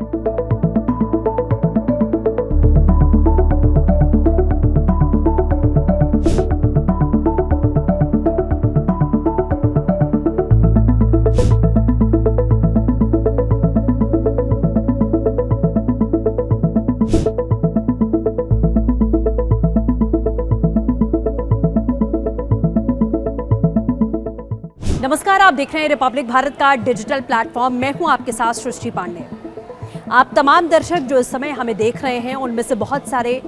नमस्कार, आप देख रहे हैं रिपब्लिक भारत का डिजिटल प्लेटफॉर्म। मैं हूं आपके साथ सृष्टि पांडे। आप तमाम दर्शक जो इस समय हमें देख रहे हैं उनमें से बहुत सारे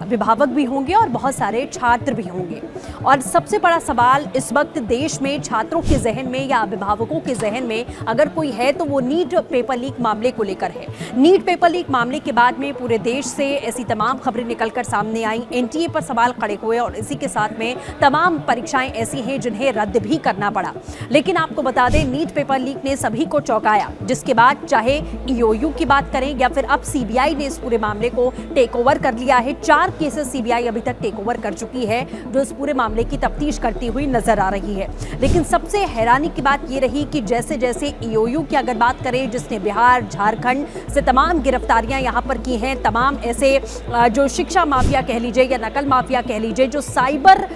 अभिभावक भी होंगे और बहुत सारे छात्र भी होंगे। और सबसे बड़ा सवाल इस वक्त देश में छात्रों के जहन में या अभिभावकों के जहन में अगर कोई है तो वो नीट पेपर लीक मामले को लेकर है। नीट पेपर लीक मामले के बाद में पूरे देश से ऐसी तमाम खबरें निकलकर सामने आई, एनटीए पर सवाल खड़े हुए और इसी के साथ में तमाम परीक्षाएं ऐसी हैं जिन्हें रद्द भी करना पड़ा। लेकिन आपको बता दें, नीट पेपर लीक ने सभी को चौंकाया, जिसके बाद चाहे ईओयू की बात करें या फिर अब सीबीआई ने इस पूरे मामले को टेक ओवर कर लिया है। 4 केसेस सीबीआई अभी तक टेक ओवर कर चुकी है जो इस पूरे मामले की तफ्तीश करती हुई नजर आ रही है। लेकिन सबसे हैरानी की बात यह रही कि जैसे जैसे ईओयू की अगर बात करें, जिसने बिहार झारखंड से तमाम गिरफ्तारियां यहां पर की हैं, तमाम ऐसे जो शिक्षा माफिया कह लीजिए या नकल माफिया कह लीजिए, जो साइबर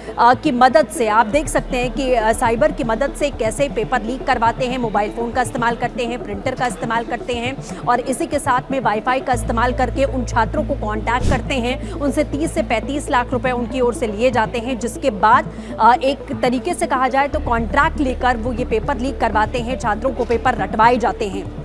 की मदद से, आप देख सकते हैं कि साइबर की मदद से कैसे पेपर लीक करवाते हैं, मोबाइल फोन का इस्तेमाल करते हैं, प्रिंटर का इस्तेमाल करते हैं और इसी के साथ में वाईफाई का इस्तेमाल करके उन छात्रों को कॉन्टैक्ट करते हैं, उनसे 30 से 35 लाख रुपए उनकी ओर से लिए जाते हैं, जिसके बाद एक तरीके से कहा जाए तो कॉन्ट्रैक्ट लेकर वो ये पेपर लीक करवाते हैं, छात्रों को पेपर रटवाए जाते हैं।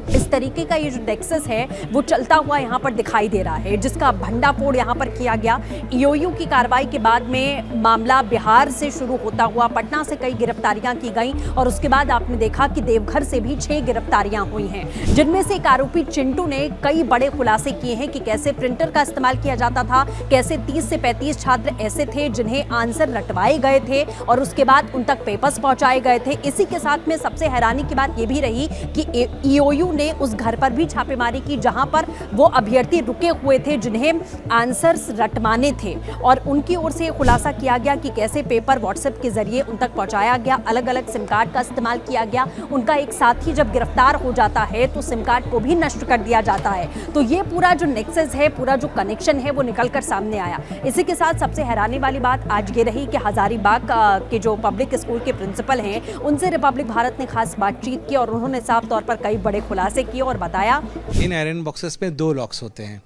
इस तरीके का ये जो नेक्सस है वो चलता हुआ यहाँ पर दिखाई दे रहा है, जिसका भंडाफोड़ यहाँ पर किया गया। ईओयू की कार्रवाई के बाद में मामला बिहार से शुरू होता हुआ पटना से कई गिरफ्तारियां की गई और उसके बाद आपने देखा कि देवघर से भी 6 गिरफ्तारियां हुई हैं, जिनमें से एक आरोपी चिंटू ने कई बड़े खुलासे किए हैं कि कैसे प्रिंटर का इस्तेमाल किया जाता था, कैसे 30 से 35 छात्र ऐसे थे जिन्हें आंसर रटवाए गए थे और उसके बाद उन तक पेपर्स पहुंचाए गए थे। इसी के साथ में सबसे हैरानी की बात यह भी रही कि ईओयू ने उस घर पर भी छापेमारी की जहां पर वो अभ्यर्थी रुके हुए थे जिन्हें आंसर्स रटवाने थे और उनकी ओर से खुलासा किया गया कि कैसे पेपर व्हाट्सएप के जरिए उन तक पहुंचाया गया, अलग अलग सिम कार्ड का इस्तेमाल किया गया। उनका एक साथी जब गिरफ्तार हो जाता है तो सिम कार्ड को भी नष्ट कर दिया जाता है। तो ये पूरा जो नेक्सस है, पूरा जो कनेक्शन है वो निकलकर सामने आया। इसी के साथ सबसे हैरानी वाली बात आज ये रही कि हजारीबाग के जो पब्लिक स्कूल के प्रिंसिपल हैं, उनसे रिपब्लिक भारत ने खास बातचीत की और उन्होंने साफ तौर पर कई बड़े खुलासे किए और बताया, इन आयरन बॉक्सेस में 2 लॉक्स होते हैं।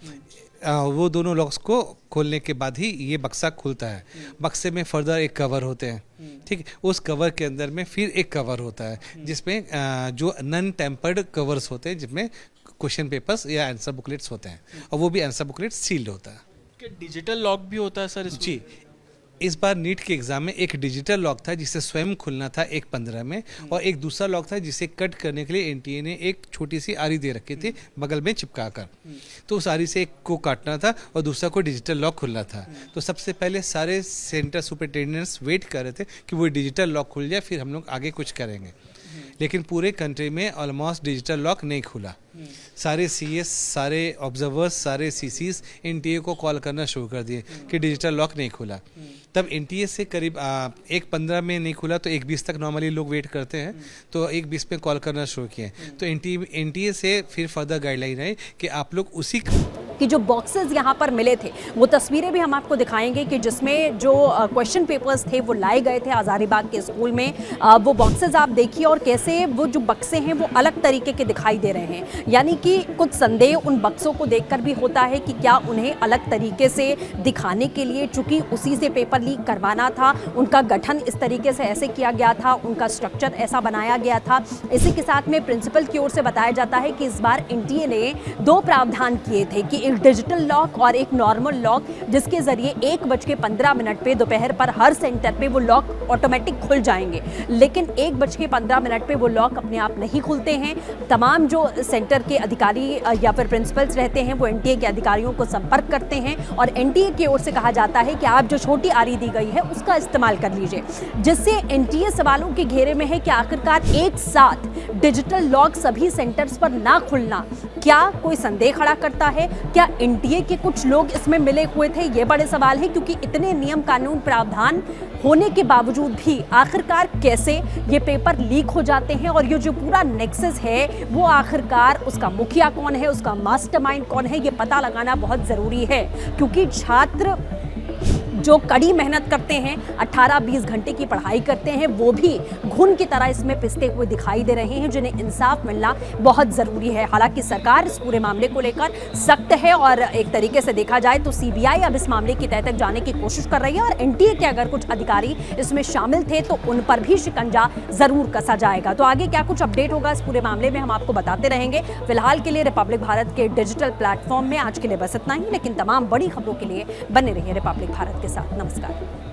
वो दोनों लॉक्स को खोलने के बाद ही ये बक्सा खुलता है। बक्से में फर्दर एक कवर होते हैं, ठीक है। उस कवर के अंदर में फिर एक कवर होता है जिसमें जो नॉन टेम्पर्ड कवर्स होते हैं, जिसमें क्वेश्चन पेपर्स या आंसर बुकलेट्स होते हैं और वो भी आंसर बुकलेट सील्ड होता है। डिजिटल लॉक भी होता है सर? जी, इस बार नीट के एग्जाम में एक डिजिटल लॉक था जिसे स्वयं खुलना था 1/15 में और एक दूसरा लॉक था जिसे कट करने के लिए एनटीए ने एक छोटी सी आरी दे रखी थी बगल में चिपका कर। तो उस आरी से एक को काटना था और दूसरा को डिजिटल लॉक खुलना था। तो सबसे पहले सारे सेंटर सुपरिटेंडेंट्स वेट कर रहे थे कि वो डिजिटल लॉक खुल जाए, फिर हम लोग आगे कुछ करेंगे। लेकिन पूरे कंट्री में ऑलमोस्ट डिजिटल लॉक नहीं खुला। सारे सीएस, सारे ऑब्जर्वर्स, सारे सीसीस एनटीए को कॉल करना शुरू कर दिए कि डिजिटल लॉक नहीं खुला। तब एनटीए से करीब 1:15 में नहीं खुला तो 1:20 तक नॉर्मली लोग वेट करते हैं, तो 1:20 में कॉल करना शुरू किए। तो एनटीए से फिर फर्दर गाइडलाइन आई कि आप लोग उसी कि जो बॉक्सेस यहाँ पर मिले थे वो तस्वीरें भी हम आपको दिखाएंगे कि जिसमें जो क्वेश्चन पेपर्स थे वो लाए गए थे हजारीबाग के स्कूल में। वो बॉक्सेस आप देखिए और कैसे वो जो बक्से हैं वो अलग तरीके के दिखाई दे रहे हैं, यानी कि कुछ संदेह उन बक्सों को देखकर भी होता है कि क्या उन्हें अलग तरीके से दिखाने के लिए, चूंकि उसी से पेपर लीक करवाना था, उनका गठन इस तरीके से ऐसे किया गया था, उनका स्ट्रक्चर ऐसा बनाया गया था। इसी के साथ में प्रिंसिपल की ओर से बताया जाता है कि इस बार एनटीए ने 2 प्रावधान किए थे कि एक डिजिटल लॉक और एक नॉर्मल लॉक, जिसके जरिए 1:15 पे दोपहर पर हर सेंटर पे वो लॉक ऑटोमेटिक खुल जाएंगे। लेकिन 1:15 पे वो लॉक अपने आप नहीं खुलते हैं। तमाम जो सेंटर के अधिकारी या फिर प्रिंसिपल्स रहते हैं वो एनटीए के अधिकारियों को संपर्क करते हैं और एनटीए की ओर से कहा जाता है कि आप जो छोटी आरी दी गई है उसका इस्तेमाल कर लीजिए, जिससे एनटीए सवालों के घेरे में है कि आखिरकार एक साथ डिजिटल लॉक सभी सेंटर्स पर ना खुलना क्या कोई संदेह खड़ा करता है? क्या एनटीए के कुछ लोग इसमें मिले हुए थे? ये बड़े सवाल हैं, क्योंकि इतने नियम कानून प्रावधान होने के बावजूद भी आखिरकार कैसे ये पेपर लीक हो जाते हैं, और ये जो पूरा नेक्सस है वो आखिरकार उसका मुखिया कौन है, उसका मास्टरमाइंड कौन है, ये पता लगाना बहुत जरूरी है। क्योंकि छात्र जो कड़ी मेहनत करते हैं, 18-20 घंटे की पढ़ाई करते हैं, वो भी घुन की तरह इसमें पिसते हुए दिखाई दे रहे हैं, जिन्हें इंसाफ मिलना बहुत ज़रूरी है। हालांकि सरकार इस पूरे मामले को लेकर सख्त है और एक तरीके से देखा जाए तो सीबीआई अब इस मामले की तह तक जाने की कोशिश कर रही है, और एनटीए के अगर कुछ अधिकारी इसमें शामिल थे तो उन पर भी शिकंजा ज़रूर कसा जाएगा। तो आगे क्या कुछ अपडेट होगा इस पूरे मामले में हम आपको बताते रहेंगे। फिलहाल के लिए रिपब्लिक भारत के डिजिटल प्लेटफॉर्म में आज के लिए बस इतना ही, लेकिन तमाम बड़ी खबरों के लिए बने रहिए रिपब्लिक भारत के साथ। नमस्कार।